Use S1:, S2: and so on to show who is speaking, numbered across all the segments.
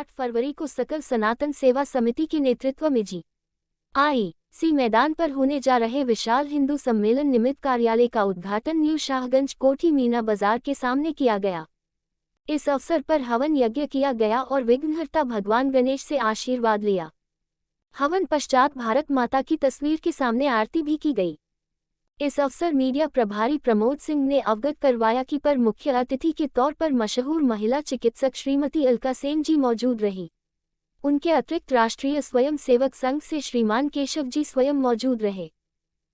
S1: 8 फरवरी को सकल सनातन सेवा समिति के नेतृत्व में जी.आई.सी. मैदान पर होने जा रहे विशाल हिंदू सम्मेलन निमित्त कार्यालय का उद्घाटन न्यू शाहगंज कोठी मीना बाजार के सामने किया गया। इस अवसर पर हवन यज्ञ किया गया और विघ्नहर्ता भगवान गणेश से आशीर्वाद लिया। हवन पश्चात भारत माता की तस्वीर के सामने आरती भी की गई। इस अवसर मीडिया प्रभारी प्रमोद सिंह ने अवगत करवाया कि पर मुख्य अतिथि के तौर पर मशहूर महिला चिकित्सक श्रीमती अलका सेन जी मौजूद रही। उनके अतिरिक्त राष्ट्रीय स्वयं सेवक संघ से श्रीमान केशव जी स्वयं मौजूद रहे।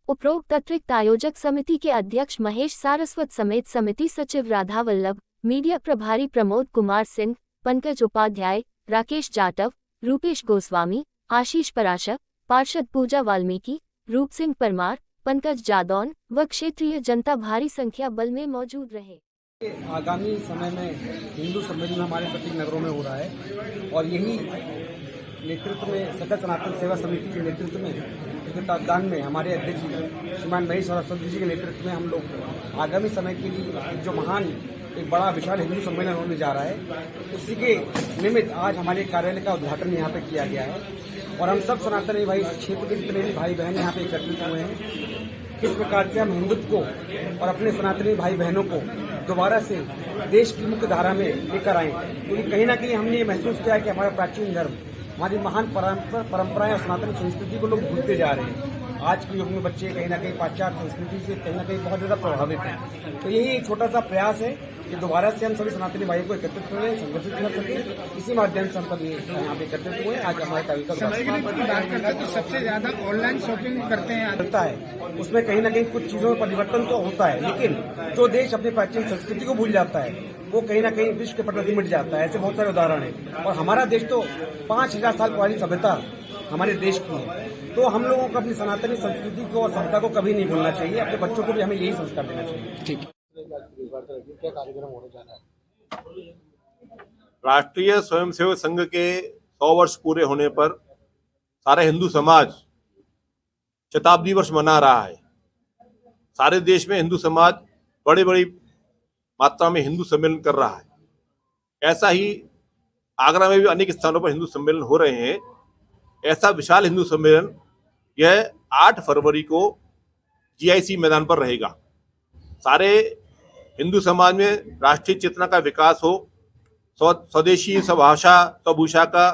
S1: उपरोक्त अतिरिक्त आयोजक समिति के अध्यक्ष महेश सारस्वत समेत समिति सचिव राधा वल्लभ, मीडिया प्रभारी प्रमोद कुमार सिंह, पंकज उपाध्याय, राकेश जाटव, रूपेश गोस्वामी, आशीष पराशर, पार्षद पूजा वाल्मीकि, रूप सिंह परमार, पंकज जादौन व क्षेत्रीय जनता भारी संख्या बल में मौजूद रहे।
S2: आगामी समय में हिंदू सम्मेलन हमारे प्रत्येक नगरों में हो रहा है और यही नेतृत्व में सकल सनातन सेवा समिति के नेतृत्व में इसके तत्वाधान में हमारे अध्यक्ष श्रीमान महेश सरस्वती जी के नेतृत्व में हम लोग आगामी समय के लिए जो महान एक बड़ा विशाल हिंदू सम्मेलन होने जा रहा है, उसी के निमित्त आज हमारे कार्यालय का उद्घाटन यहाँ पे किया गया है और हम सब सनातनी भाई इस क्षेत्र के जितने भी भाई बहन यहाँ पे एकत्रित हुए हैं। किस प्रकार से हम हिंदुत्व को और अपने सनातनी भाई बहनों को दोबारा से देश की मुख्य धारा में लेकर आए, क्योंकि कहीं ना कहीं हमने ये महसूस किया कि हमारा प्राचीन धर्म, हमारी महान परंपराएं और सनातन संस्कृति को लोग भूलते जा रहे हैं। आज के युग में बच्चे कहीं ना कहीं पाश्चात्य संस्कृति से कहीं ना कहीं बहुत ज्यादा प्रभावित हैं। तो यही एक छोटा सा प्रयास है कि दोबारा से हम सभी सनातनी भाइयों को एकत्रित करें, संगठित कर सकें। इसी माध्यम से हम सभी यहाँ पे एकत्रित हुए। आज हमारे कार्यक्रम
S3: तो सबसे ज्यादा ऑनलाइन शॉपिंग करते हैं
S2: होता है, उसमें कहीं ना कहीं कुछ चीजों में परिवर्तन तो होता है, लेकिन जो देश अपनी प्राचीन संस्कृति को भूल जाता है वो कहीं ना कहीं विश्व के पटल से मिट जाता है। ऐसे बहुत सारे उदाहरण हैं और हमारा देश तो 5000 साल पुरानी सभ्यता हमारे देश की है। तो हम लोगों को अपनी सनातनी संस्कृति को और सभ्यता को कभी नहीं भूलना चाहिए। अपने बच्चों को भी हमें यही संस्कार देना चाहिए।
S3: ठीक।
S2: क्या कार्यक्रम होने जा रहा है?
S4: राष्ट्रीय स्वयंसेवक संघ के 100 वर्ष पूरे होने पर सारा हिंदू समाज शताब्दी वर्ष मना रहा है। सारे देश में हिंदू समाज बड़ी बड़ी मात्रा में हिंदू सम्मेलन कर रहा है। ऐसा ही आगरा में भी अनेक स्थानों पर हिंदू सम्मेलन हो रहे हैं। ऐसा विशाल हिंदू सम्मेलन यह 8 फरवरी को जी.आई.सी. मैदान पर रहेगा। सारे हिंदू समाज में राष्ट्रीय चेतना का विकास हो, स्वदेशी स्वभाषा स्वभूषा का।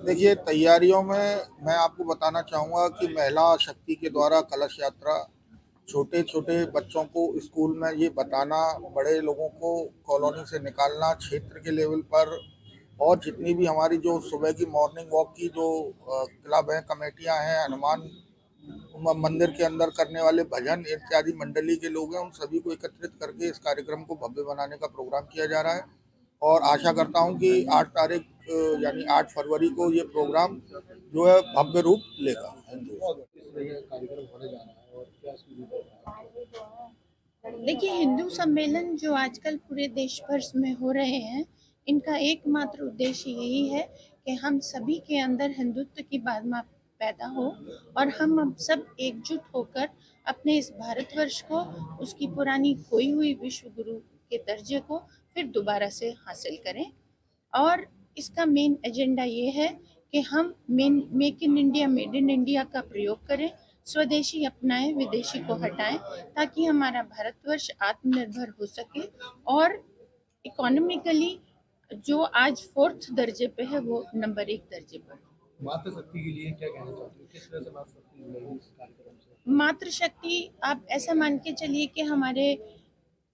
S5: देखिए, तैयारियों में मैं आपको बताना चाहूँगा कि महिला शक्ति के द्वारा कलश यात्रा, छोटे छोटे बच्चों को स्कूल में ये बताना, बड़े लोगों को कॉलोनी से निकालना, क्षेत्र के लेवल पर और जितनी भी हमारी जो सुबह की मॉर्निंग वॉक की जो क्लब हैं, कमेटियां हैं, हनुमान मंदिर के अंदर करने वाले भजन इत्यादि मंडली के लोग हैं, उन सभी को एकत्रित करके इस कार्यक्रम को भव्य बनाने का प्रोग्राम किया जा रहा है और आशा करता हूं कि 8 तारीख यानी 8 फरवरी को ये प्रोग्राम जो है भव्य रूप लेगा।
S6: देखिए, हिंदू सम्मेलन जो आजकल पूरे देश भर में हो रहे हैं, इनका एकमात्र उद्देश्य यही है कि हम सभी के अंदर हिंदुत्व की भावना पैदा हो और हम अब सब एकजुट होकर अपने इस भारतवर्ष को, उसकी पुरानी खोई हुई विश्व गुरु के दर्जे को फिर दोबारा से हासिल करें। और इसका मेन एजेंडा ये है कि हम make in India, made in India का प्रयोग करें, स्वदेशी अपनाएं, विदेशी को हटाएं, ताकि हमारा भारतवर्ष आत्मनिर्भर हो सके और इकोनॉमिकली जो आज 4th दर्जे पे है वो नंबर 1 दर्जे पर।
S2: मातृशक्ति के लिए क्या कहना चाहते हैं? किस तरह से मातृशक्ति जुड़ेगी इस कार्यक्रम से?
S6: मातृशक्ति, आप ऐसा मान के चलिए कि हमारे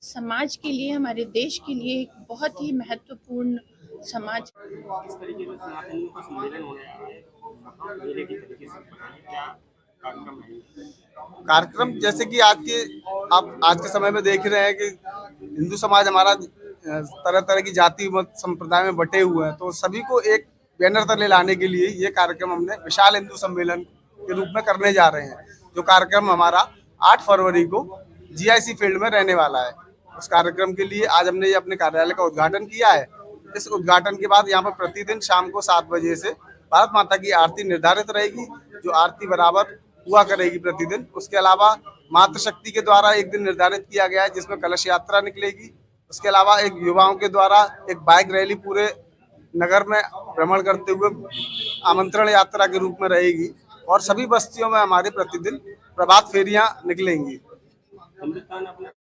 S6: समाज के लिए, हमारे देश के लिए एक बहुत ही महत्वपूर्ण समाज।
S7: किस तरीके से सनातनियों का सम्मेलन होने जा रहा है, मेले की तरीके से क्या कार्यक्रम है?
S8: कार्यक्रम जैसे कि आप आज के समय में देख रहे हैं कि हिंदू समाज हमारा तरह तरह की जाति मत संप्रदाय में बटे हुए हैं, तो सभी को एक बैनर तले लाने के लिए ये कार्यक्रम हमने विशाल हिंदू सम्मेलन के रूप में करने जा रहे हैं। जो कार्यक्रम हमारा 8 फरवरी को जी.आई.सी. फील्ड में रहने वाला है, उस कार्यक्रम के लिए आज हमने ये अपने कार्यालय का उद्घाटन किया है। इस उद्घाटन के बाद यहाँ पर प्रतिदिन शाम को 7 बजे से भारत माता की आरती निर्धारित रहेगी, जो आरती बराबर हुआ करेगी प्रतिदिन। उसके अलावा मातृशक्ति के द्वारा एक दिन निर्धारित किया गया है जिसमें कलश यात्रा निकलेगी उसके अलावा एक युवाओं के द्वारा एक बाइक रैली पूरे नगर में भ्रमण करते हुए आमंत्रण यात्रा के रूप में रहेगी और सभी बस्तियों में हमारे प्रतिदिन प्रभात फेरियां निकलेंगी।
S7: हिंदुस्तान अपना